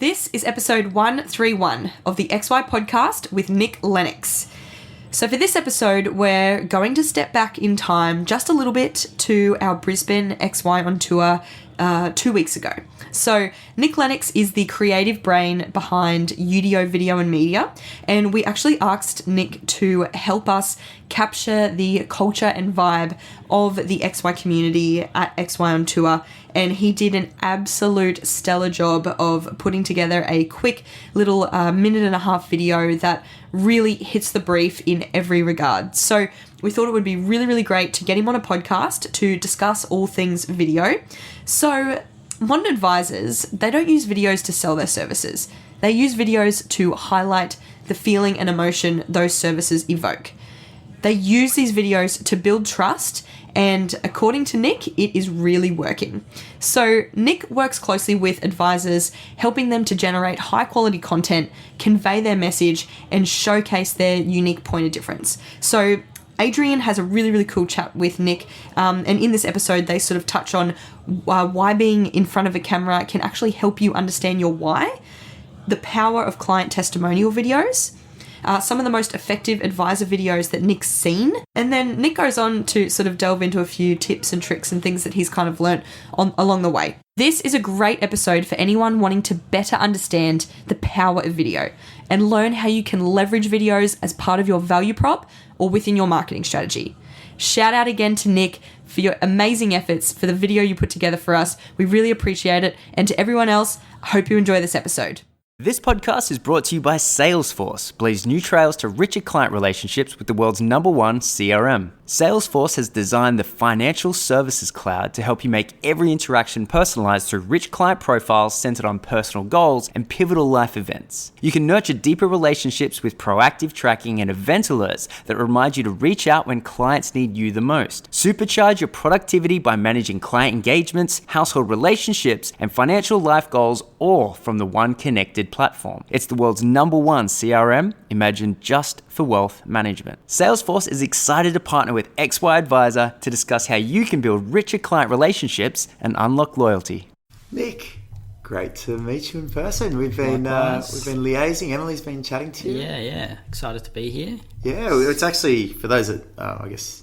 This is episode 131 of the XY podcast with Nick Lennox. So for this episode, we're going to step back in time just a little bit to our Brisbane XY on tour 2 weeks ago. So Nick Lennox is the creative brain behind Udeo Video and Media, and we actually asked Nick to help us capture the culture and vibe of the XY community at XY on tour, and he did an absolute stellar job of putting together a quick little minute and a half video that really hits the brief in every regard. So we thought it would be really, really great to get him on a podcast to discuss all things video. So modern advisors, they don't use videos to sell their services. They use videos to highlight the feeling and emotion those services evoke. They use these videos to build trust, and according to Nick, it is really working. So Nick works closely with advisors, helping them to generate high quality content, convey their message, and showcase their unique point of difference. So Adrian has a really, really cool chat with Nick, and in this episode they sort of touch on why being in front of a camera can actually help you understand your why, the power of client testimonial videos, some of the most effective advisor videos that Nick's seen, and then Nick goes on to sort of delve into a few tips and tricks and things that he's kind of learnt along the way. This is a great episode for anyone wanting to better understand the power of video and learn how you can leverage videos as part of your value prop or within your marketing strategy. Shout out again to Nick for your amazing efforts for the video you put together for us. We really appreciate it. And to everyone else, I hope you enjoy this episode. This podcast is brought to you by Salesforce, blaze new trails to richer client relationships with the world's #1 CRM. Salesforce has designed the financial services cloud to help you make every interaction personalized through rich client profiles centered on personal goals and pivotal life events. You can nurture deeper relationships with proactive tracking and event alerts that remind you to reach out when clients need you the most. Supercharge your productivity by managing client engagements, household relationships, and financial life goals, all from the one connected platform. It's the world's #1 CRM, imagined just for wealth management. Salesforce is excited to partner with XY Advisor to discuss how you can build richer client relationships and unlock loyalty. Nick, great to meet you in person. We've been liaising. Emily's been chatting to you. Yeah. Excited to be here. Yeah, it's actually, for those that, I guess,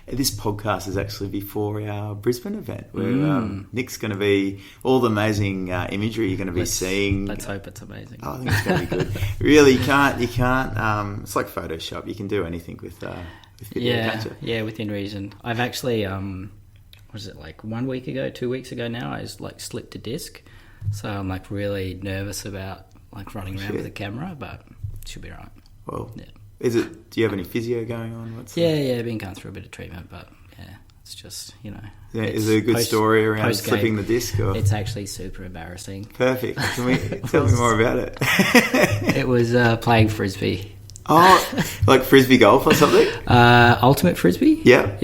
this podcast is actually before our Brisbane event where Nick's going to be, all the amazing imagery you're going to be seeing. Let's hope it's amazing. I think it's going to be good. Really, you can't, it's like Photoshop. You can do anything with video, can't you? Yeah, within reason. I've actually, 1 week ago, 2 weeks ago now, I slipped a disc. So I'm really nervous about running around with a camera, but it should be right. Well, yeah. Do you have any physio going on? I've been going through a bit of treatment, but it's just, Yeah, is there a good story around slipping the disc? Or? It's actually super embarrassing. Perfect. Can we tell me more about it? It was playing frisbee. Oh, like frisbee golf or something? Ultimate frisbee? Yeah.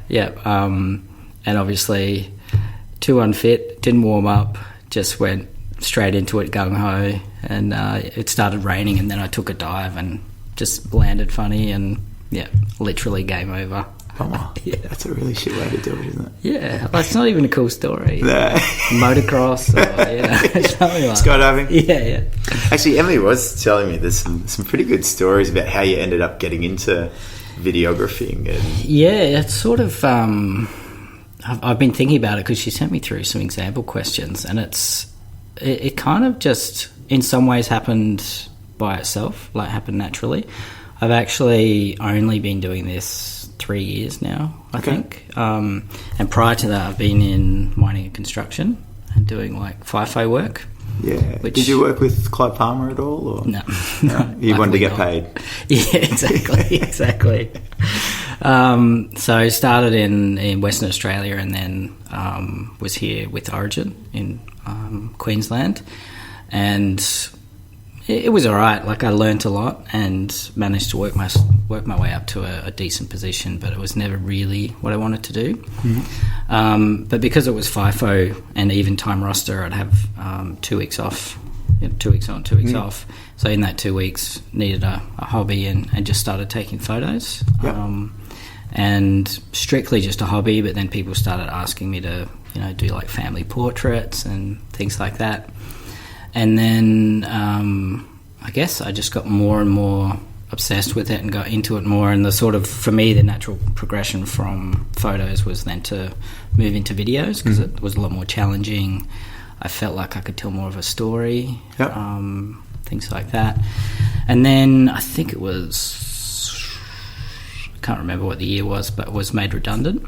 Yeah. And obviously too unfit, didn't warm up, just went straight into it gung-ho, and it started raining, and then I took a dive and just landed funny, and literally game over. Oh, yeah. That's a really shit way to do it, isn't it? Yeah, it's not even a cool story. No. Motocross or something like skydiving. Yeah. Actually, Emily was telling me there's some pretty good stories about how you ended up getting into videographing. It's sort of. I've been thinking about it because she sent me through some example questions, and it kind of just in some ways happened by itself, happened naturally. I've actually only been doing this 3 years now, I think. And prior to that, I've been in mining and construction and doing FIFO work. Yeah. Did you work with Clive Palmer at all? Or? No. You wanted to get paid? Yeah, exactly. So I started in Western Australia, and then was here with Origin in Queensland, and it was all right. I learnt a lot and managed to work my way up to a decent position, but it was never really what I wanted to do. Mm-hmm. But because it was FIFO and even time roster, I'd have 2 weeks off, 2 weeks on, 2 weeks off. So in that 2 weeks, needed a hobby and just started taking photos. Yep. And strictly just a hobby, but then people started asking me to, do family portraits and things like that. And then I guess I just got more and more obsessed with it and got into it more. And the sort of, for me, the natural progression from photos was then to move into videos, because it was a lot more challenging. I felt like I could tell more of a story, things like that. And then I think it was, I can't remember what the year was, but it was made redundant.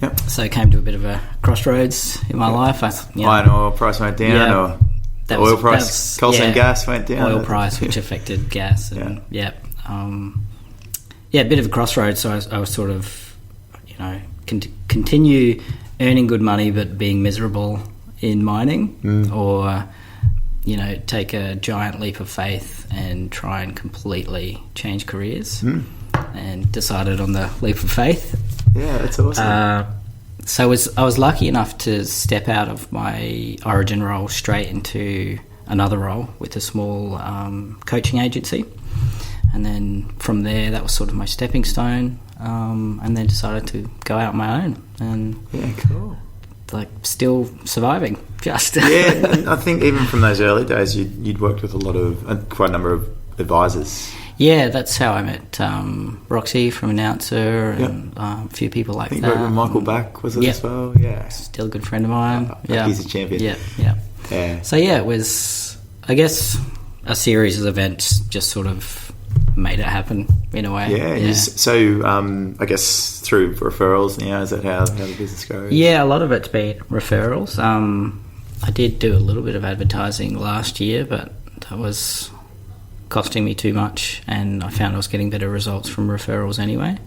Yep. So I came to a bit of a crossroads in my life. Iron oil price went down, or the oil price, coal seam gas went down. Oil price, which affected gas. And, a bit of a crossroads. So I was sort of, continue earning good money but being miserable in mining, or take a giant leap of faith and try and completely change careers, and decided on the leap of faith. Yeah, that's awesome. So I was lucky enough to step out of my Origin role straight into another role with a small coaching agency, and then from there that was sort of my stepping stone, and then decided to go out on my own, and cool. Like still surviving, just. Yeah, I think even from those early days, you'd worked with quite a number of advisors. Yeah, that's how I met Roxy from Announcer, and a few people like that. I think you worked with Michael Back, was it as well? Yeah. Still a good friend of mine. He's a champion. Yeah. So it was, I guess, a series of events just sort of made it happen in a way. Yeah. So I guess through referrals now, is that how the business goes? Yeah, a lot of it's been referrals. I did do a little bit of advertising last year, but that was costing me too much, and I found I was getting better results from referrals anyway.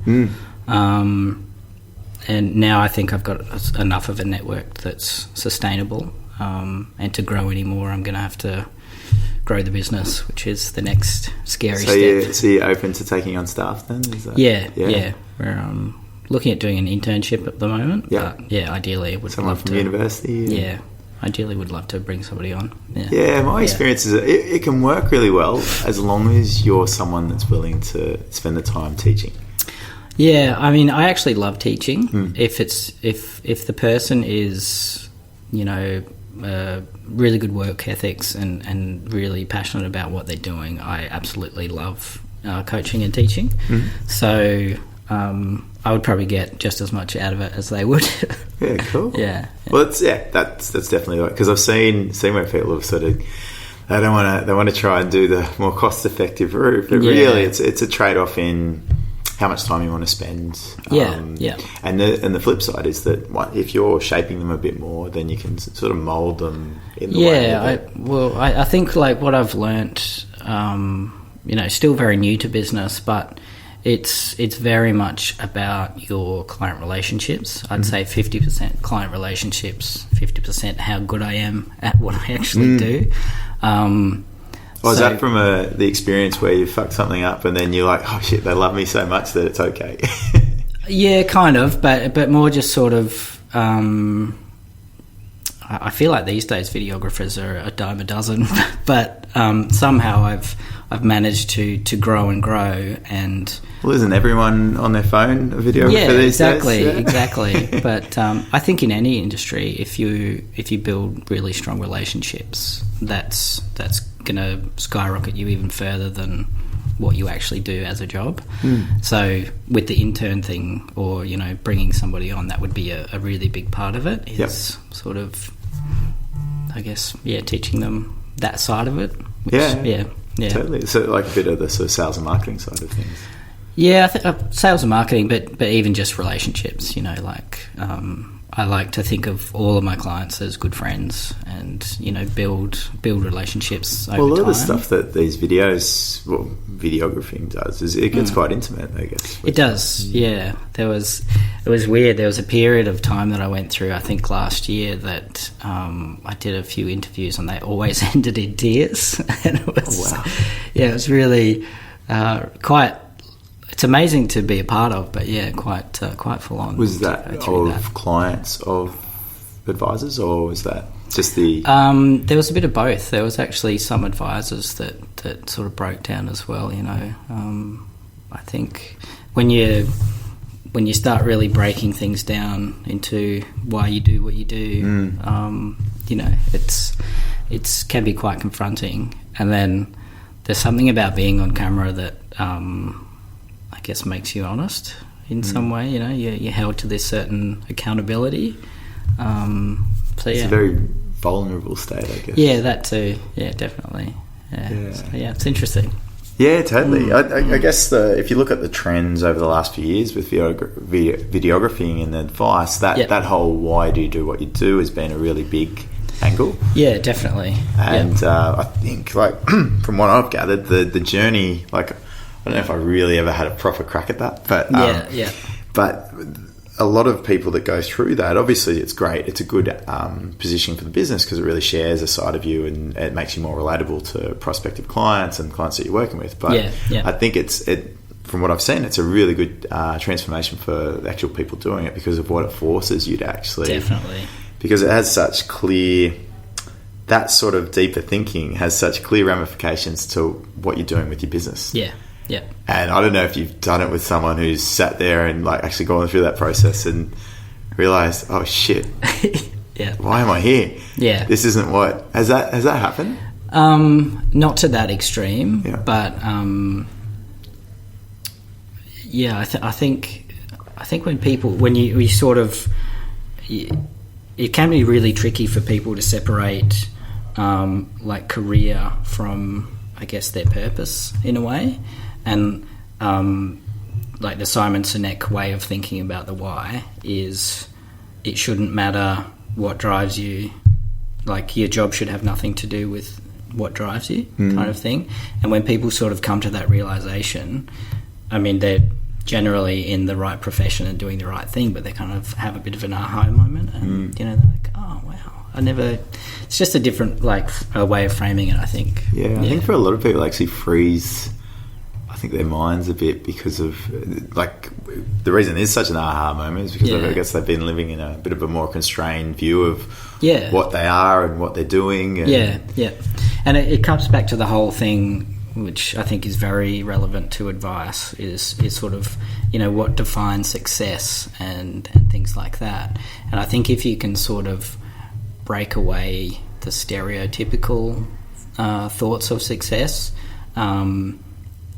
And now I think I've got enough of a network that's sustainable, and to grow anymore I'm going to have to grow the business, which is the next scary step. So you're open to taking on staff then? Is that, yeah. We're looking at doing an internship at the moment. Yeah. But ideally I would someone love from to university. Yeah. Ideally would love to bring somebody on. My experience is it can work really well as long as you're someone that's willing to spend the time teaching. Yeah, I mean, I actually love teaching. If the person is, really good work ethics and really passionate about what they're doing, I absolutely love coaching and teaching. So I would probably get just as much out of it as they would. Yeah, cool. Yeah. Well, that's definitely right, because I've seen where people have sort of they want to try and do the more cost effective route, but really it's a trade off in how much time you want to spend. And the flip side is that if you're shaping them a bit more, then you can sort of mould them in the way. I think like what I've learnt, still very new to business, but it's very much about your client relationships. I'd say 50% client relationships, 50% how good I am at what I actually do. Is that from the experience where you fuck something up and then you're like, oh shit, they love me so much that it's okay? Yeah, kind of, but more just sort of. I feel like these days videographers are a dime a dozen, but somehow I've managed to grow and grow. And well, isn't everyone on their phone a videographer these days? Yeah, exactly. But I think in any industry, if you build really strong relationships, that's going to skyrocket you even further than what you actually do as a job. So with the intern thing, or bringing somebody on, that would be a really big part of it. Is sort of, I guess, teaching them that side of it. Which, totally. So like a bit of the sort of sales and marketing side of things. Yeah, I think sales and marketing, but even just relationships. I like to think of all of my clients as good friends, and build relationships over time. Well, a lot of the stuff that these videographing does is it gets quite intimate, I guess. It does, yeah. It was weird. There was a period of time that I went through, I think last year, that I did a few interviews and they always ended in tears. And it was, it was really quite. It's amazing to be a part of, but quite full on. Was that of clients of advisors, or was that just the? There was a bit of both. There was actually some advisors that sort of broke down as well. I think when you start really breaking things down into why you do what you do, it can be quite confronting. And then there's something about being on camera that I guess makes you honest in some way. You know, you're held to this certain accountability. It's a very vulnerable state, I guess. Yeah, that too. Yeah, definitely. Yeah, so, it's interesting. Yeah, totally. I guess if you look at the trends over the last few years with videography and advice, that whole why do you do what you do has been a really big angle. Yeah, definitely. And I think, like, from what I've gathered, the journey, like, I don't know if I really ever had a proper crack at that, but but a lot of people that go through that, obviously it's great. It's a good positioning for the business because it really shares a side of you and it makes you more relatable to prospective clients and clients that you're working with. But I think from what I've seen, it's a really good transformation for the actual people doing it because of what it forces you to actually... Definitely. Because it has such clear... That sort of deeper thinking has such clear ramifications to what you're doing with your business. Yeah. Yeah. And I don't know if you've done it with someone who's sat there and like actually gone through that process and realised, oh shit, why am I here? Yeah. This isn't what... Has that happened? Not to that extreme, but I think when you sort of... It can be really tricky for people to separate like career from, I guess, their purpose in a way. And like the Simon Sinek way of thinking about the why is it shouldn't matter what drives you. Like your job should have nothing to do with what drives you, kind of thing. And when people sort of come to that realization, I mean, they're generally in the right profession and doing the right thing, but they kind of have a bit of an aha moment and, you know, they're like, oh, wow, it's just a different, like, a way of framing it, I think. Yeah, I think for a lot of people, actually freeze... I think their minds a bit because of, like, the reason there's such an aha moment is because I guess they've been living in a bit of a more constrained view of what they are and what they're doing. And and it comes back to the whole thing, which I think is very relevant to advice, is sort of, you know, what defines success and things like that. And I think if you can sort of break away the stereotypical thoughts of success,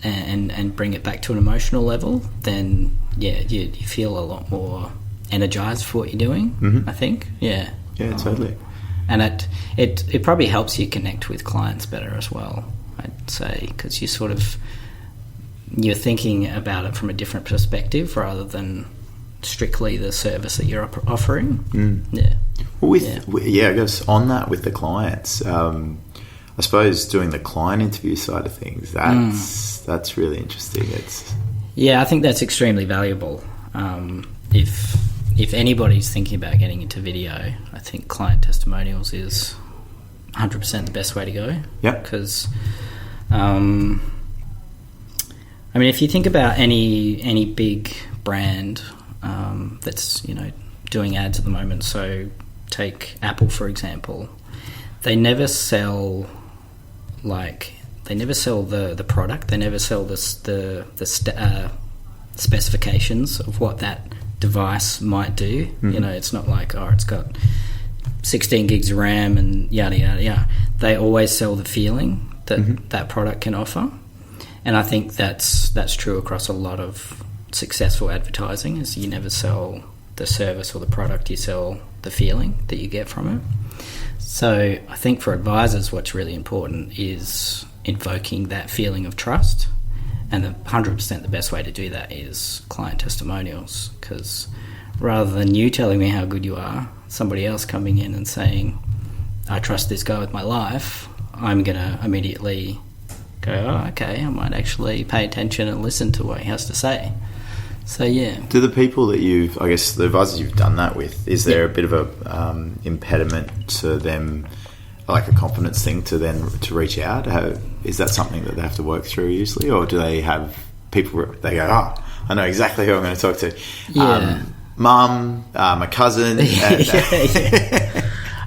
and bring it back to an emotional level, then you feel a lot more energized for what you're doing. I think totally. And it probably helps you connect with clients better as well, I'd say, because you're thinking about it from a different perspective rather than strictly the service that you're offering. I guess on that with the clients, I suppose doing the client interview side of things, that's really interesting. I think that's extremely valuable. If anybody's thinking about getting into video, I think client testimonials is 100% the best way to go. Yeah. Because, I mean, if you think about any big brand that's, you know, doing ads at the moment, so take Apple, for example, they never sell... Like, they never sell the product. They never sell the specifications of what that device might do. You know, it's not like, it's got 16 gigs of RAM and yada yada yada. They always sell the feeling that that product can offer, and I think that's true across a lot of successful advertising. Is you never sell the service or the product, you sell the feeling that you get from it. So I think for advisors, what's really important is invoking that feeling of trust, and 100% the best way to do that is client testimonials, because rather than you telling me how good you are, somebody else coming in and saying, I trust this guy with my life, I'm going to immediately go, oh, okay, I might actually pay attention and listen to what he has to say. So, yeah. Do the people that the advisors you've done that with, is there a bit of a impediment to them, like a confidence thing to reach out? Is that something that they have to work through usually? Or do they have people, they go, I know exactly who I'm going to talk to. Yeah. Mum, my cousin.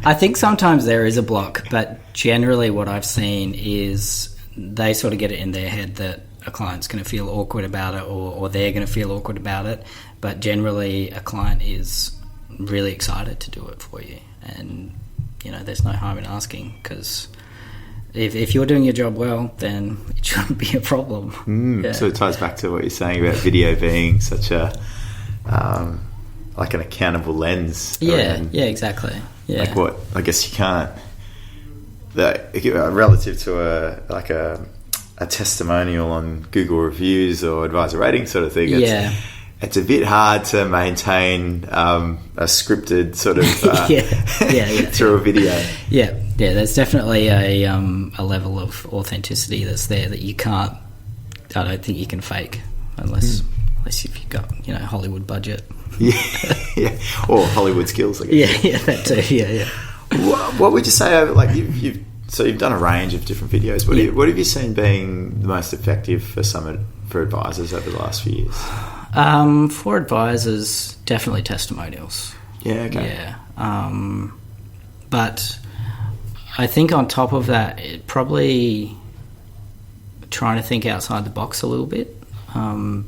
I think sometimes there is a block, but generally what I've seen is they sort of get it in their head that a client's going to feel awkward about it, or they're going to feel awkward about it, but generally a client is really excited to do it for you, and there's no harm in asking, because if you're doing your job well, then it shouldn't be a problem. So it ties back to what you're saying about video being such a like an accountable lens. Exactly. Like what I guess you can't relative to a testimonial on Google reviews or advisor rating sort of thing. It's a bit hard to maintain a scripted sort of through a video. Yeah, there's definitely a level of authenticity that's there that I don't think you can fake unless if you've got Hollywood budget. Or Hollywood skills, I guess. Yeah, that too. Yeah. What would you say? Like you've done a range of different videos. What have you seen being the most effective for advisors over the last few years? For advisors, definitely testimonials. Yeah. Okay. Yeah. But I think on top of that, it probably trying to think outside the box a little bit,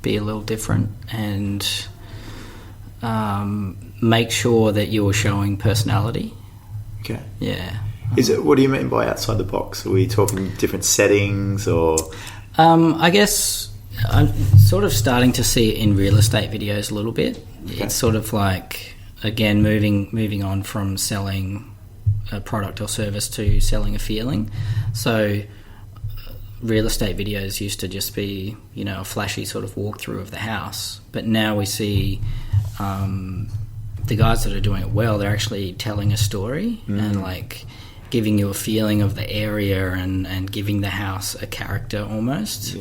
be a little different, and make sure that you're showing personality. Okay. Yeah. What do you mean by outside the box? Are we talking different settings or? I guess I'm sort of starting to see it in real estate videos a little bit. Okay. It's sort of like, again, moving on from selling a product or service to selling a feeling. So real estate videos used to just be, a flashy sort of walkthrough of the house. But now we see the guys that are doing it well, they're actually telling a story and like giving you a feeling of the area and giving the house a character almost.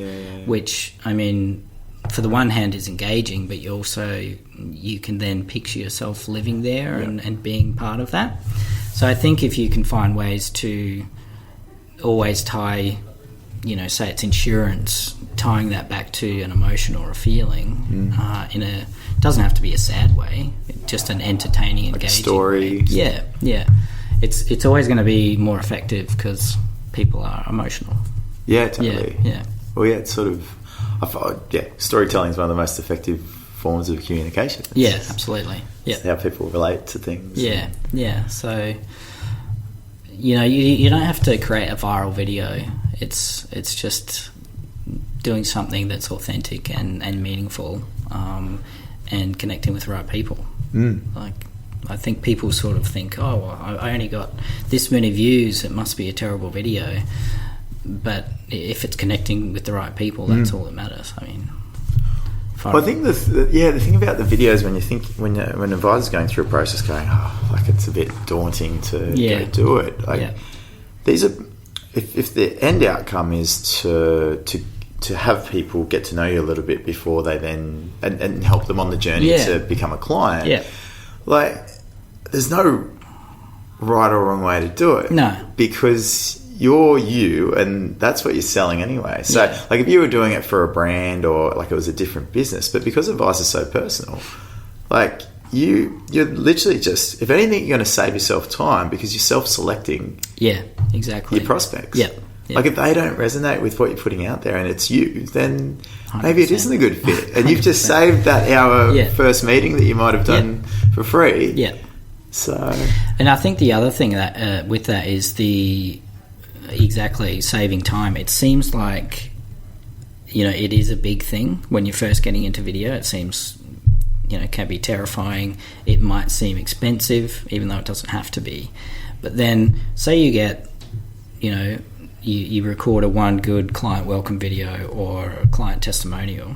Which, I mean, for the one hand is engaging, but you can then picture yourself living there and being part of that. So I think if you can find ways to always tie, say it's insurance, tying that back to an emotion or a feeling doesn't have to be a sad way, just an entertaining, engaging story. Way. Yeah. It's always going to be more effective because people are emotional. Yeah, totally. Yeah. Well, yeah, it's sort of, I find, storytelling is one of the most effective forms of communication. Yeah, absolutely. Yeah, it's how people relate to things. Yeah. So, you don't have to create a viral video. It's just doing something that's authentic and meaningful, and connecting with the right people. Like, I think people sort of think, oh, well, I only got this many views, it must be a terrible video. But if it's connecting with the right people, that's all that matters. I mean, I think the thing about the videos, when an advisor's going through a process, going, like it's a bit daunting to go do it. Like these are, if the end outcome is to have people get to know you a little bit before they then and help them on the journey to become a client. Yeah. Like, there's no right or wrong way to do it. No. Because you're you, and that's what you're selling anyway. So, like, if you were doing it for a brand or, like, it was a different business, but because advice is so personal, like, you're literally just, if anything, you're going to save yourself time because you're self-selecting your prospects. Yeah. Like, if they don't resonate with what you're putting out there and it's you, then maybe 100%. It isn't a good fit. And you've just saved that hour first meeting that you might have done for free. Yeah. So, and I think the other thing that with that is saving time. It seems like, it is a big thing when you're first getting into video. It seems, can be terrifying. It might seem expensive, even though it doesn't have to be. But then, say you get, you record a one good client welcome video or a client testimonial,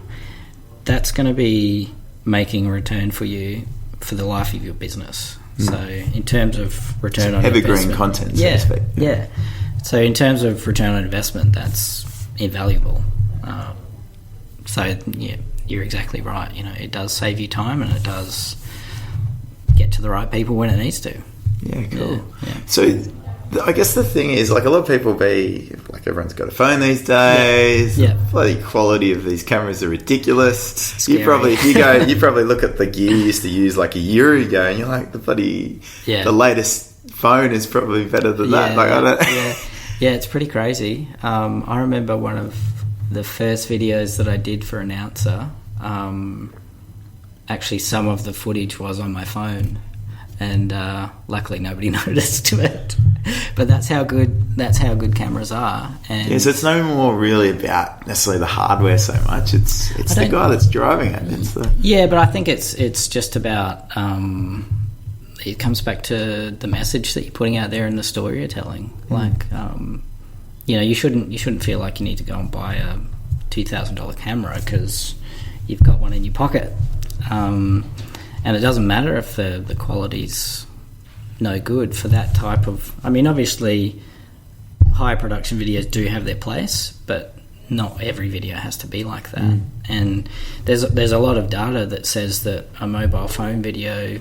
that's going to be making a return for you for the life of your business. So in terms of return on investment, evergreen content, so to speak. Yeah. So in terms of return on investment, that's invaluable. You're exactly right. It does save you time and it does get to the right people when it needs to. Yeah, cool. Yeah. So I guess the thing is, like, a lot of people everyone's got a phone these days. Yeah. The bloody quality of these cameras are ridiculous. You probably look at the gear you used to use like a year ago, and you're like, the latest phone is probably better than that. Like, I don't. Yeah, it's pretty crazy. I remember one of the first videos that I did for Announcer. Actually, some of the footage was on my phone. and luckily nobody noticed it. But that's how good cameras are. And yeah, so it's no more really about necessarily the hardware so much. It's the guy that's driving it. Yeah, but I think it's just about it comes back to the message that you're putting out there in the story you're telling. Like you shouldn't feel like you need to go and buy a $2,000 camera because you've got one in your pocket. And it doesn't matter if the quality's no good for that type of... I mean, obviously, high production videos do have their place, but not every video has to be like that. And there's a lot of data that says that a mobile phone video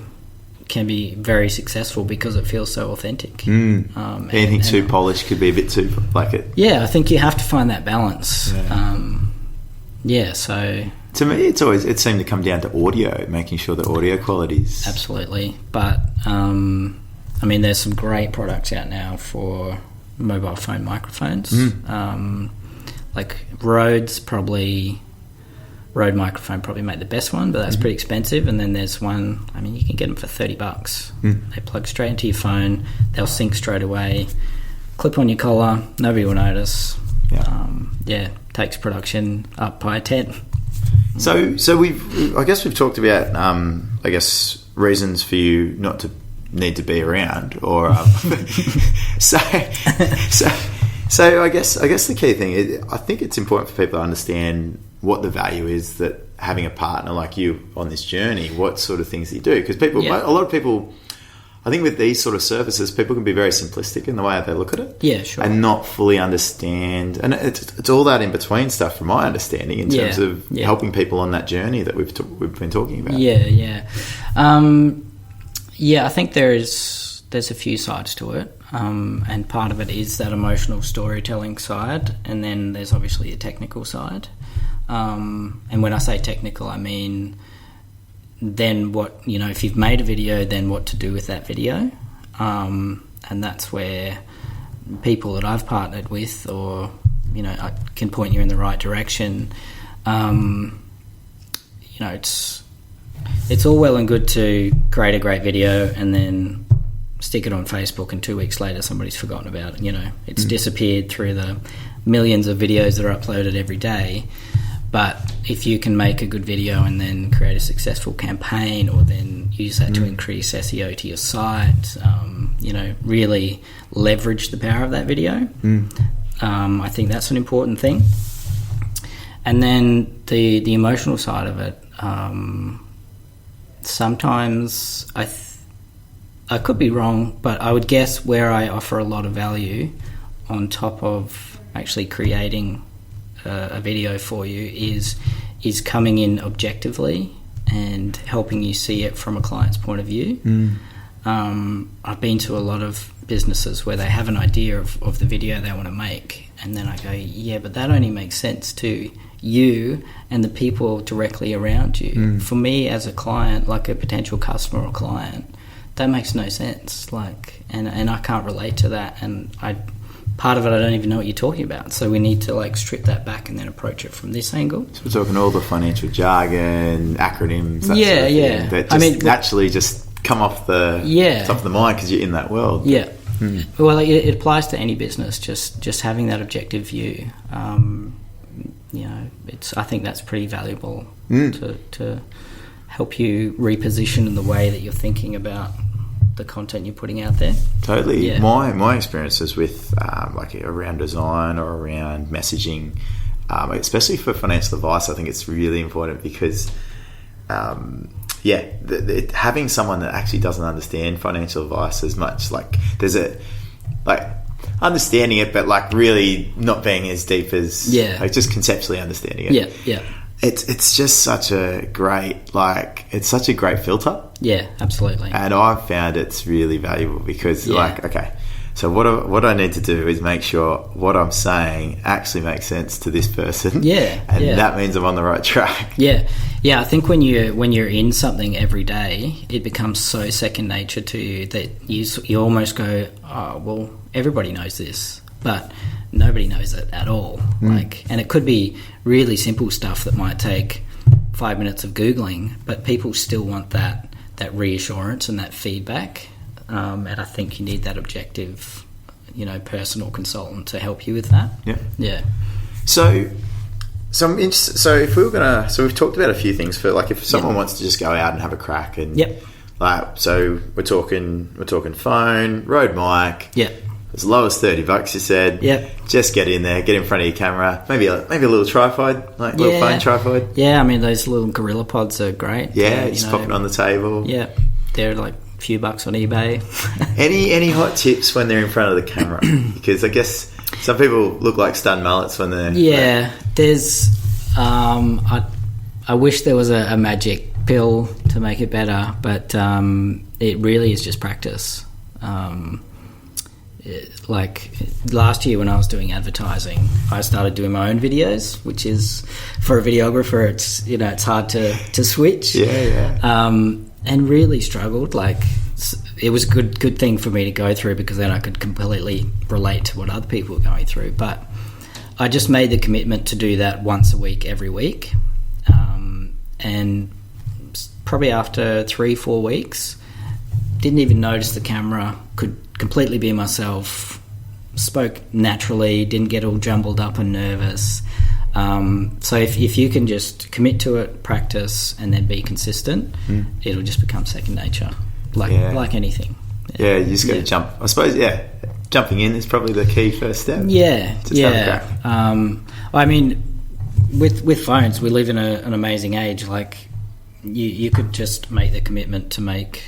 can be very successful because it feels so authentic. Anything too polished could be a bit too like it. Yeah, I think you have to find that balance. So... To me, it seemed to come down to audio, making sure the audio quality's... Absolutely. But, there's some great products out now for mobile phone microphones. Like Rode microphone probably make the best one, but that's pretty expensive. And then there's one, you can get them for $30. They plug straight into your phone. They'll sync straight away. Clip on your collar. Nobody will notice. Takes production up by 10. So I guess we've talked about reasons for you not to need to be around, or so I guess the key thing is, I think it's important for people to understand what the value is that having a partner like you on this journey, what sort of things you do, because a lot of people, I think with these sort of services, people can be very simplistic in the way they look at it. Yeah, sure. And not fully understand. And it's all that in between stuff, from my understanding, in terms of helping people on that journey that we've been talking about. I think there's a few sides to it. And part of it is that emotional storytelling side. And then there's obviously a technical side. And when I say technical, I mean... then what, if you've made a video, then what to do with that video. And that's where people that I've partnered with, or, I can point you in the right direction. It's all well and good to create a great video and then stick it on Facebook, and 2 weeks later somebody's forgotten about it. It's disappeared through the millions of videos that are uploaded every day. But if you can make a good video and then create a successful campaign, or then use that to increase SEO to your site, really leverage the power of that video. I think that's an important thing. And then the emotional side of it, sometimes I could be wrong, but I would guess where I offer a lot of value on top of actually creating a video for you is coming in objectively and helping you see it from a client's point of view. I've been to a lot of businesses where they have an idea of the video they want to make, and then I go, yeah, but that only makes sense to you and the people directly around you. For me as a client, like a potential customer or client, that makes no sense. And I can't relate to that, and part of it, I don't even know what you're talking about. So we need to strip that back and then approach it from this angle. So we're talking all the financial jargon, acronyms, that sort of thing, that just naturally just come off the top of the mind because you're in that world. Yeah. Well, it applies to any business. Just having that objective view. I think that's pretty valuable to help you reposition in the way that you're thinking about the content you're putting out there. Totally. Yeah. My experiences with around design or around messaging, especially for financial advice, I think it's really important because having someone that actually doesn't understand financial advice as much, there's understanding it, but really not being as deep as just conceptually understanding it. It's just such a great it's such a great filter. Yeah, absolutely. And I've found it's really valuable because so what I need to do is make sure what I'm saying actually makes sense to this person. That means I'm on the right track. I think when you're in something every day, it becomes so second nature to you that you almost go, oh well, everybody knows this, but nobody knows it at all. And it could be really simple stuff that might take 5 minutes of Googling, but people still want that that reassurance and that feedback, and I think you need that objective, personal consultant to help you with that. Yeah. So I'm interested. So if we were gonna, so we've talked about a few things for like if someone wants to just go out and have a crack and so we're talking phone, Rode mic, as low as $30 you said, just get in there, get in front of your camera, maybe a little tripod, like little phone tripod. I mean those little Gorilla Pods are great. Just pop it on the table. They're like a few bucks on eBay. Any hot tips when they're in front of the camera? Because I guess some people look like stunned mullets when they're... There's... I wish there was a magic pill to make it better, but it really is just practice. Like last year when I was doing advertising, I started doing my own videos, which is, for a videographer, it's hard to switch. And really struggled. Like, it was a good thing for me to go through, because then I could completely relate to what other people were going through. But I just made the commitment to do that once a week, every week. And probably after 3-4 weeks, didn't even notice the camera, could completely be myself, spoke naturally, didn't get all jumbled up and nervous. So if you can just commit to it, practice, and then be consistent, it'll just become second nature, like anything. You just got to jump. I suppose, jumping in is probably the key first step. I mean, with phones, we live in an amazing age. Like, you could just make the commitment to make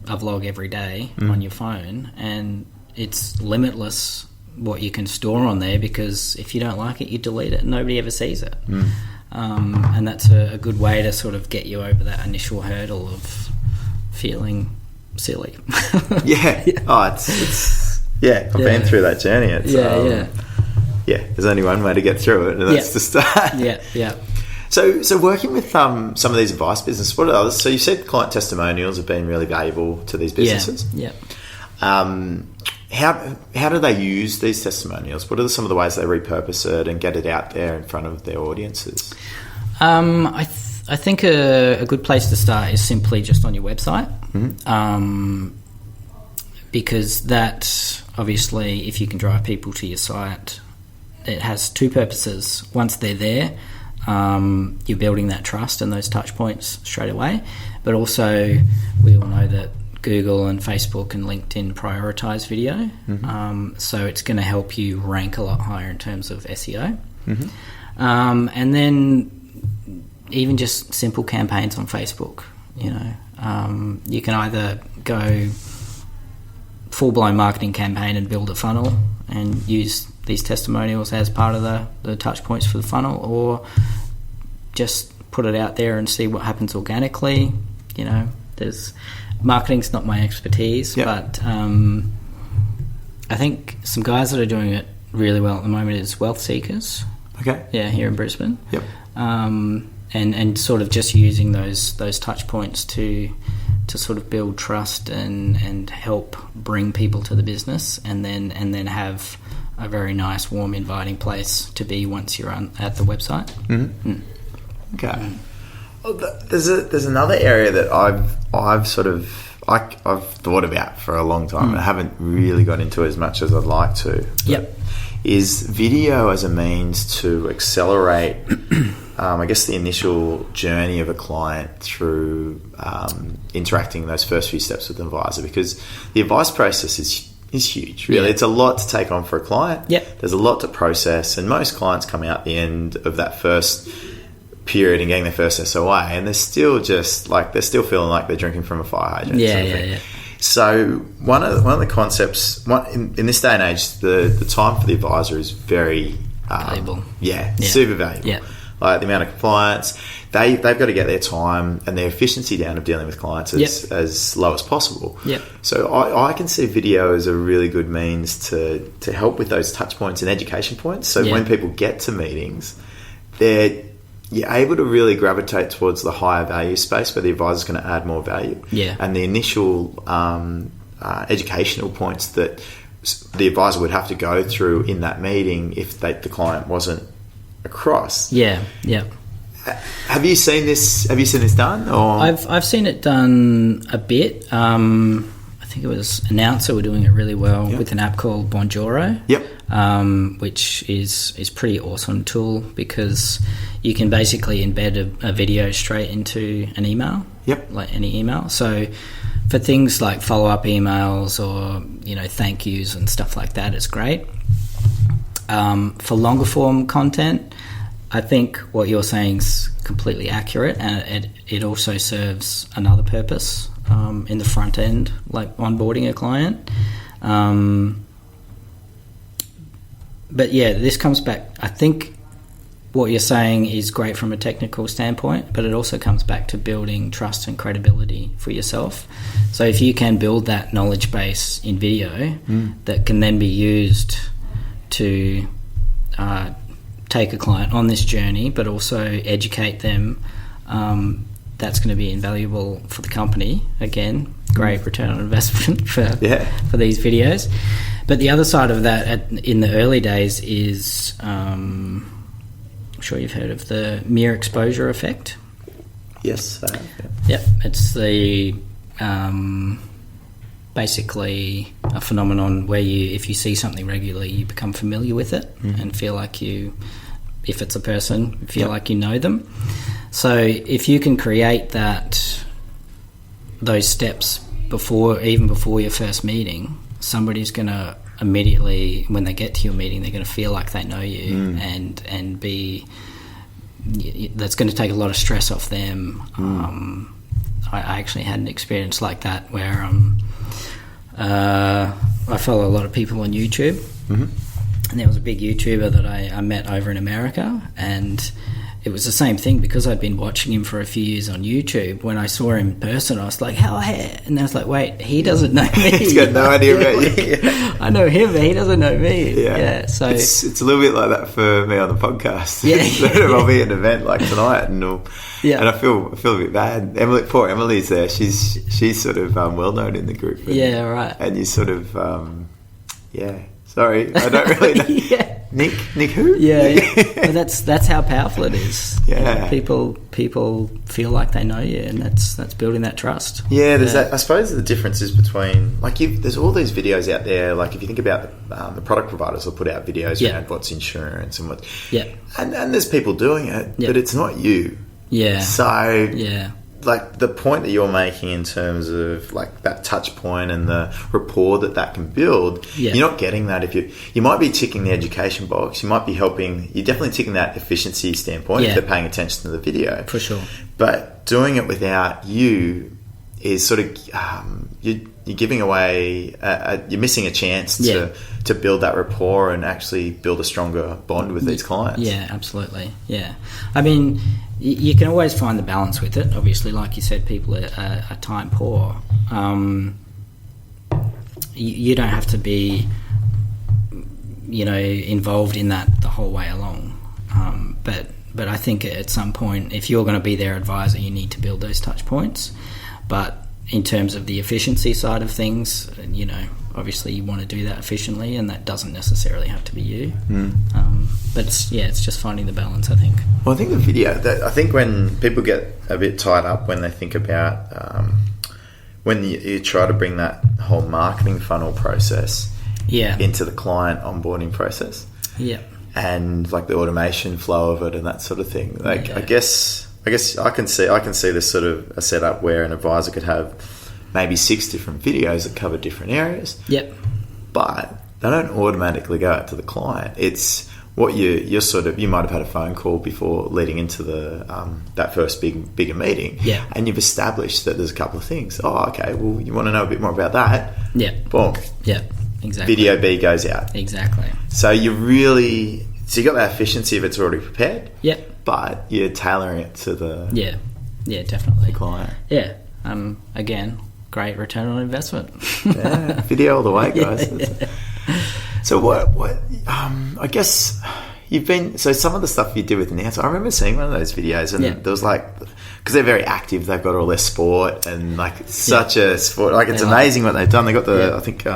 a vlog every day on your phone, and it's limitless what you can store on there, because if you don't like it, you delete it and nobody ever sees it. And that's a good way to sort of get you over that initial hurdle of feeling silly. I've been through that journey. It's, there's only one way to get through it, and that's to start. So working with some of these advice businesses, what are others? So you said client testimonials have been really valuable to these businesses. How do they use these testimonials? What are some of the ways they repurpose it and get it out there in front of their audiences? I think a good place to start is simply just on your website, because that, obviously, if you can drive people to your site, it has two purposes. Once they're there, you're building that trust and those touch points straight away, but also we all know that Google and Facebook and LinkedIn prioritize video, so it's going to help you rank a lot higher in terms of SEO. And then even just simple campaigns on Facebook, you can either go full-blown marketing campaign and build a funnel and use these testimonials as part of the touch points for the funnel, or just put it out there and see what happens organically. Marketing's not my expertise, but I think some guys that are doing it really well at the moment is Wealth Seekers. Here in Brisbane. And sort of just using those touch points to sort of build trust and help bring people to the business, and then have a very nice, warm, inviting place to be once you're at the website. There's another area that I've thought about for a long time, and I haven't really got into as much as I'd like to. Is video as a means to accelerate, I guess, the initial journey of a client through interacting those first few steps with the advisor, because the advice process is huge, really. It's a lot to take on for a client. There's a lot to process, and most clients come out the end of that first period and getting their first SOA, and they're still feeling like they're drinking from a fire hydrant. So one of the concepts in this day and age, the time for the advisor is very valuable. Super valuable. Like the amount of compliance, they've got to get their time and their efficiency down of dealing with clients as low as possible. So I can see video as a really good means to help with those touch points and education points. So when people get to meetings, you're able to really gravitate towards the higher value space where the advisor's going to add more value. And the initial educational points that the advisor would have to go through in that meeting if the client wasn't across. Have you seen this? Have you seen this done? Or I've seen it done a bit. I think it was Announcer were doing it really well with an app called Bonjoro. Yep. Which is pretty awesome tool because you can basically embed a video straight into an email. Yep. Like any email. So for things like follow-up emails or, thank yous and stuff like that, it's great. For longer form content, I think what you're saying is completely accurate, and it also serves another purpose in the front end, like onboarding a client. But yeah, this comes back. I think what you're saying is great from a technical standpoint, but it also comes back to building trust and credibility for yourself. So if you can build that knowledge base in video that can then be used to take a client on this journey, but also educate them, that's going to be invaluable for the company. Again, great return on investment for these videos. But the other side of that in the early days is, I'm sure you've heard of the mere exposure effect. Yes, I have. Yep, it's the basically a phenomenon where if you see something regularly, you become familiar with it and feel like if it's a person, feel like you know them. So if you can create those steps before your first meeting, somebody's going to immediately, when they get to your meeting, they're going to feel like they know you and be. That's going to take a lot of stress off them. I actually had an experience like that where I follow a lot of people on YouTube, and there was a big YouTuber that I met over in America, and it was the same thing because I'd been watching him for a few years on YouTube. When I saw him in person, I was like, and I was like, wait, he doesn't know me. He's got no idea about you. I know him, but he doesn't know me. Yeah. So it's a little bit like that for me on the podcast. I'll be at an event like tonight, and I feel a bit bad. Poor Emily's there. She's sort of well known in the group. And, right. And you sort of Sorry, I don't really know. Nick who? But that's how powerful it is. People feel like they know you, and that's building that trust. There's that. I suppose the difference is between there's all these videos out there. Like if you think about the product providers will put out videos around what's insurance and what. And there's people doing it, but it's not you. So like the point that you're making in terms of like that touch point and the rapport that can build, you're not getting that if you might be ticking the education box, you might be helping, you're definitely ticking that efficiency standpoint if they're paying attention to the video. For sure. But doing it without you is sort of, you're giving away, you're missing a chance to build that rapport and actually build a stronger bond with these clients. Yeah, absolutely. Yeah. I mean, you can always find the balance with it. Obviously, like you said, people are time poor. You don't have to be, involved in that the whole way along. But I think at some point, if you're going to be their advisor, you need to build those touch points. But in terms of the efficiency side of things, obviously you want to do that efficiently, and that doesn't necessarily have to be you. But it's just finding the balance, I think. Well, I think the video, I think when people get a bit tied up when they think about when you try to bring that whole marketing funnel process into the client onboarding process, and like the automation flow of it and that sort of thing. Like I guess I can see this sort of a setup where an advisor could have maybe 6 different videos that cover different areas. But they don't automatically go out to the client. It's what you might have had a phone call before leading into the that first bigger meeting. And you've established that there's a couple of things. Oh, okay, well, you want to know a bit more about that? Boom. Exactly. Video B goes out. Exactly. So you got that efficiency if it's already prepared. But you're tailoring it to the definitely the client. Again, great return on investment. Video all the way, guys. So what I guess you've been, so some of the stuff you did with Announcer, I remember seeing one of those videos, and there was because they're very active, they've got all their sport, and it's such a sport, it's amazing what they've done. They got the I think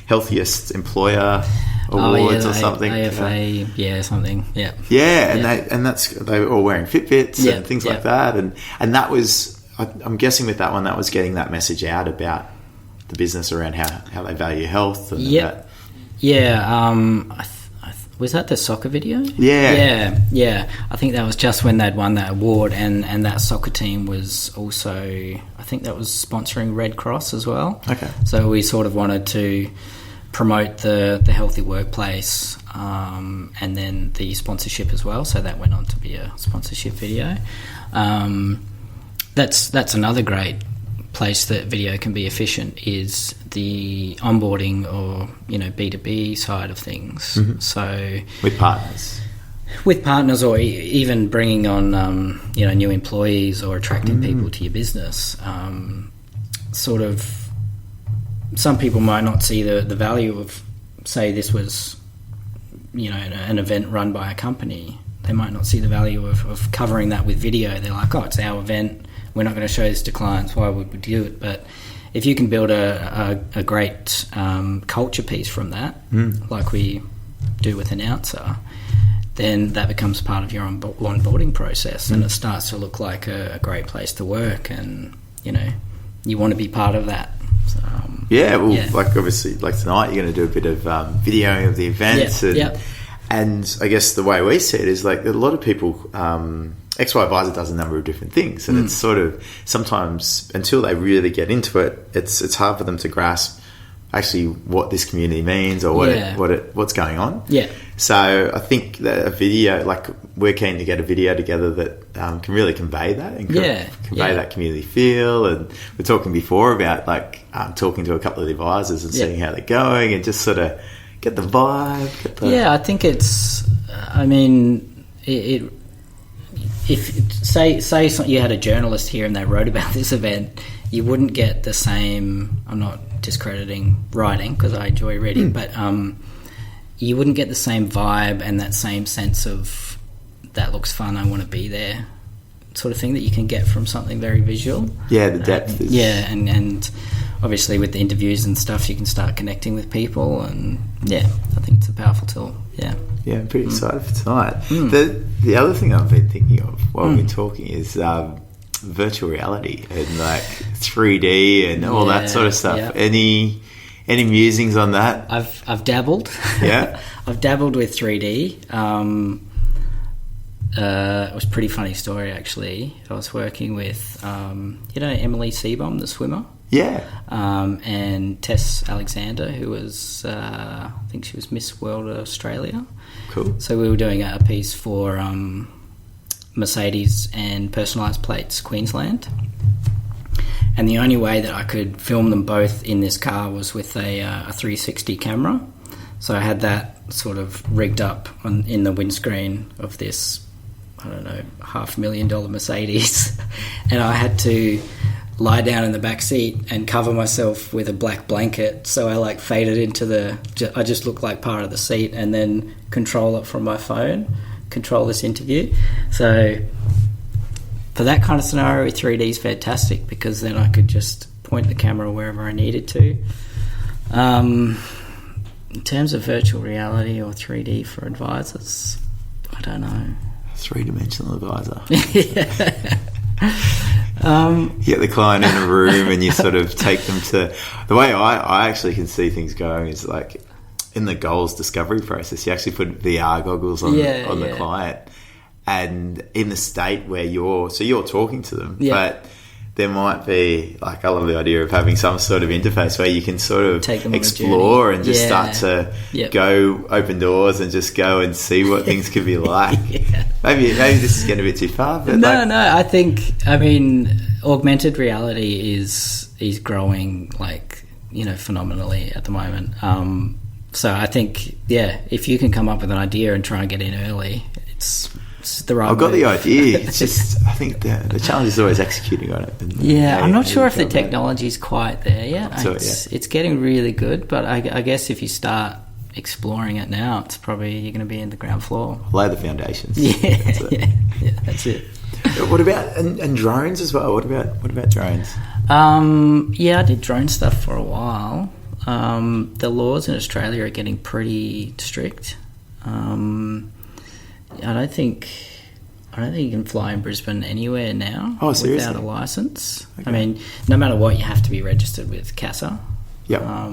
healthiest employer awards or something. AFA, something. Yeah. Yeah, and they were all wearing Fitbits and things like that, and that was, I'm guessing with that one, that was getting that message out about the business around how they value health. And was that the soccer video? Yeah. I think that was just when they'd won that award, and that soccer team was also, I think that was sponsoring Red Cross as well. Okay. So we sort of wanted to promote the healthy workplace, and then the sponsorship as well. So that went on to be a sponsorship video. That's another great place that video can be efficient, is the onboarding or B2B side of things. Mm-hmm. So with partners or even bringing on new employees or attracting people to your business. Sort of, some people might not see the value of, say this was an event run by a company. They might not see the value of covering that with video. They're like, oh, it's our event, we're not going to show this to clients, why would we do it? But if you can build a great culture piece from that, like we do with Announcer, then that becomes part of your onboarding process, and it starts to look like a great place to work, and you want to be part of that. So, like obviously, like tonight, you're going to do a bit of videoing of the events, and I guess the way we see it is like a lot of people. XY Advisor does a number of different things, and it's sort of sometimes until they really get into it, it's hard for them to grasp actually what this community means or what's going on. Yeah. So I think that a video, like we're keen to get a video together that can really convey that and convey that community feel. And we're talking before about like talking to a couple of the advisors and seeing how they're going and just sort of get the vibe. I think it's. I mean, if say you had a journalist here and they wrote about this event, you wouldn't get the same. I'm not discrediting writing because I enjoy reading, but you wouldn't get the same vibe and that same sense of that looks fun, I want to be there, sort of thing that you can get from something very visual. Yeah, the depth. And obviously with the interviews and stuff, you can start connecting with people, and I think it's a powerful tool. Yeah, I'm pretty excited for tonight. The other thing I've been thinking of while we've been talking is virtual reality and like 3D and all that sort of stuff. Yep. Any musings on that? I've dabbled. Yeah. I've dabbled with 3D. It was a pretty funny story actually. I was working with Emily Seabohm, the swimmer. Yeah. And Tess Alexander, who was I think she was Miss World Australia. Cool. So we were doing a piece for Mercedes and Personalised Plates Queensland, and the only way that I could film them both in this car was with a 360 camera. So I had that sort of rigged up in the windscreen of this, I don't know, $500,000 Mercedes, and I had to lie down in the back seat and cover myself with a black blanket, so I like faded into I just looked like part of the seat, and then control it from my phone, control this interview. So for that kind of scenario, 3D is fantastic because then I could just point the camera wherever I needed to. In terms of virtual reality or 3D for advisors, I don't know. 3-dimensional advisor. You get the client in a room and you sort of take them to... The way I actually can see things going is like in the goals discovery process, you actually put VR goggles on the client, and in the state where you're talking to them, but there might be, like, I love the idea of having some sort of interface where you can sort of explore and just start to go open doors and just go and see what things could be like. Maybe this is getting a bit too far. But I think, augmented reality is growing, like, phenomenally at the moment. So I think, if you can come up with an idea and try and get in early, it's the right I've got way. the idea. It's just, I think the challenge is always executing on it. I'm not sure if the technology is quite there yet. It's getting really good, but I guess if you start exploring it now, it's probably you're going to be in the ground floor. Lay the foundations. That's it. What about and drones as well? What about drones? I did drone stuff for a while. The laws in Australia are getting pretty strict. I don't think you can fly in Brisbane anywhere now without a license. Okay. I mean, no matter what, you have to be registered with CASA. Yeah.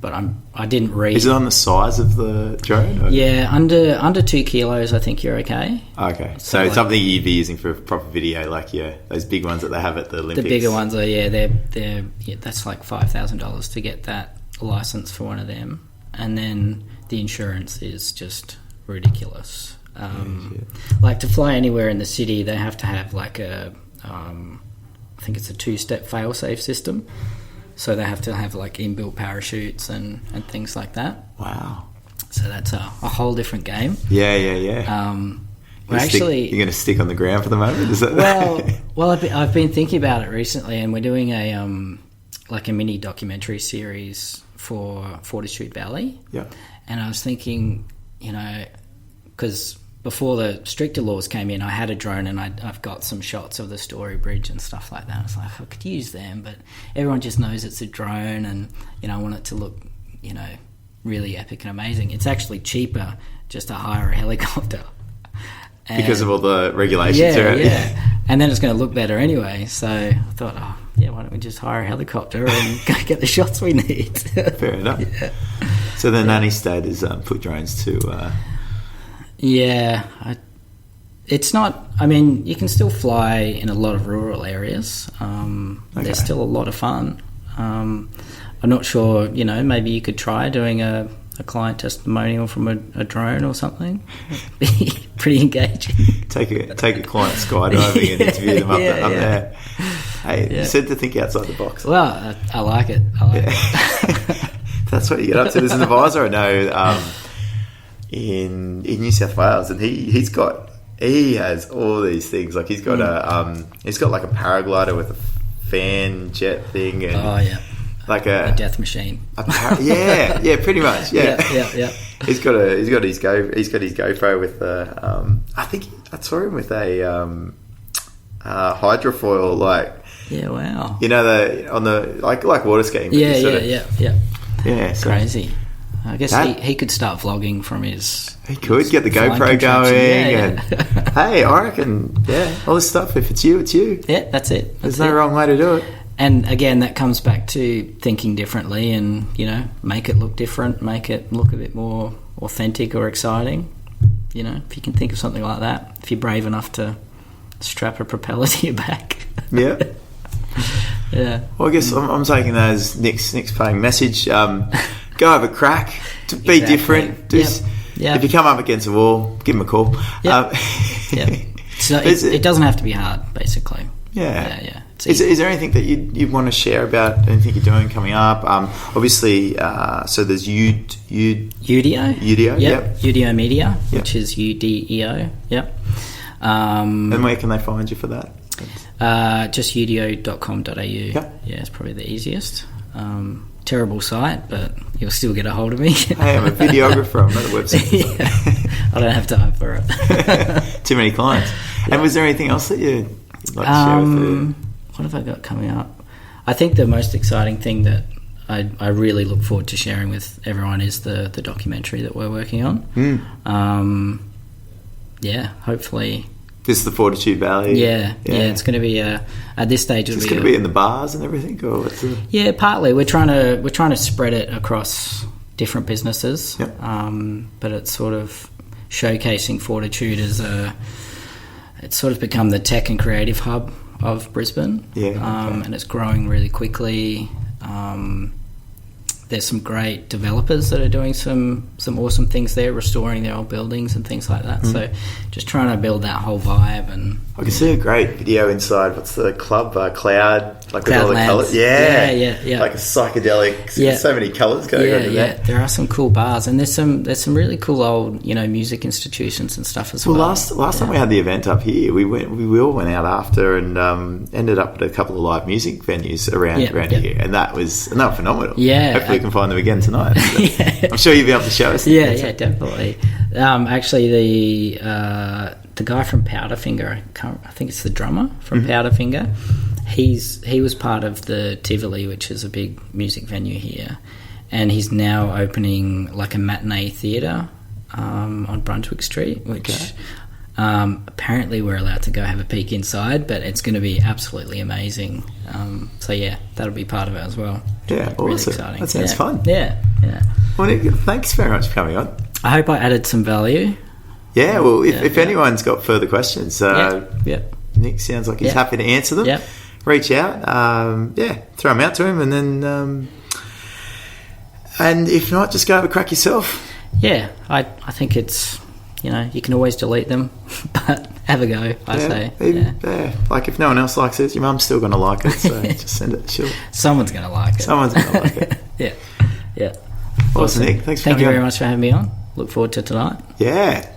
But I didn't read. Is it on the size of the drone? Or? Yeah, under 2 kilos, I think you're okay. Okay, so like, something you'd be using for proper video, like those big ones that they have at the Olympics. The bigger ones are that's like $5,000 to get that license for one of them, and then the insurance is just ridiculous. Like to fly anywhere in the city, they have to have like I think it's a 2-step fail-safe system. So they have to have like inbuilt parachutes and things like that. Wow. So that's a whole different game. Yeah. You're going to stick on the ground for the moment? Is that well, I've been thinking about it recently, and we're doing a mini documentary series for Fortitude Valley. Yeah. And I was thinking, because before the stricter laws came in, I had a drone and I've got some shots of the Story Bridge and stuff like that. I was like, I could use them, but everyone just knows it's a drone, and I want it to look, really epic and amazing. It's actually cheaper just to hire a helicopter. Because of all the regulations around it. Yeah. And then it's going to look better anyway. So I thought, why don't we just hire a helicopter and go get the shots we need? Fair enough. Yeah. So the nanny state has put drones to... it's not... I mean, you can still fly in a lot of rural areas. They're still a lot of fun. I'm not sure, maybe you could try doing a client testimonial from a drone or something. It'd be pretty engaging. Take a client skydiving and interview them up there. Hey, you said to think outside the box. Well, I like it. it. That's what you get up to. There's an advisor I know in New South Wales, and he has all these things. Like he's got like a paraglider with a fan jet thing, and like a death machine. Pretty much. Yeah. He's got his GoPro with I think I saw him with a hydrofoil, like. Yeah, wow. On the like water skiing. Yeah, so crazy. I guess he could start vlogging from his... He could get the GoPro going. And hey, I reckon, all this stuff, if it's you, it's you. Yeah, that's it. There's no wrong way to do it. And again, that comes back to thinking differently and, make it look different, make it look a bit more authentic or exciting. If you can think of something like that, if you're brave enough to strap a propeller to your back. Yeah. Yeah. Well, I guess I'm taking that as Nick's paying message. Go have a crack. To be different. Just if you come up against a wall, give him a call. So it doesn't have to be hard, basically. Yeah. Is there anything that you want to share about anything you're doing coming up? Obviously, so there's Udeo. Yep. Udeo Media, which is UDEO. Yep. And where can they find you for that? Just udeo.com.au. Yeah, it's probably the easiest. Terrible site, but you'll still get a hold of me. Hey, I'm a videographer. I'm not a website. I don't have time for it. Too many clients. Yeah. And was there anything else that you'd like to share with what have I got coming up? I think the most exciting thing that I really look forward to sharing with everyone is the documentary that we're working on. Hopefully... This is the Fortitude Valley. Yeah. It's going to be at this stage. It's going to be in the bars and everything, or what's it? Yeah, partly. We're trying to spread it across different businesses. Yep. But it's sort of showcasing Fortitude as it's sort of become the tech and creative hub of Brisbane. Yeah. And it's growing really quickly. There's some great developers that are doing some awesome things there, restoring their old buildings and things like that. So just trying to build that whole vibe. And I can see a great video inside. What's the club? Cloud, like with all the Cloudlands. colours. Yeah. Like a psychedelic. Yeah. So many colours going on in there. There are some cool bars, and there's some really cool old music institutions and stuff as well. Last time we had the event up here, we all went out after and ended up at a couple of live music venues around here, and that was phenomenal. Yeah. Hopefully we can find them again tonight. I'm sure you'll be able to show us. Yeah, definitely. Actually, the guy from Powderfinger, I think it's the drummer from Powderfinger, he was part of the Tivoli, which is a big music venue here, and he's now opening like a matinee theatre on Brunswick Street, which apparently we're allowed to go have a peek inside, but it's going to be absolutely amazing. So yeah, that'll be part of it as well. Yeah, really awesome. exciting. That sounds fun. Yeah. Well, Nick, thanks very much for coming on. I hope I added some value. Yeah, well, if anyone's got further questions, Nick sounds like he's happy to answer them. Yep. Reach out, throw them out to him, and then, and if not, just go have a crack yourself. Yeah, I think it's, you can always delete them, but have a go, I say. Yeah. Like if no one else likes it, your mum's still going to like it, so just send it. Someone's going to like it. Someone's going to like it. Yeah. Awesome, Nick. Thanks for Thank coming you very on. much for having me on. Look forward to tonight. Yeah.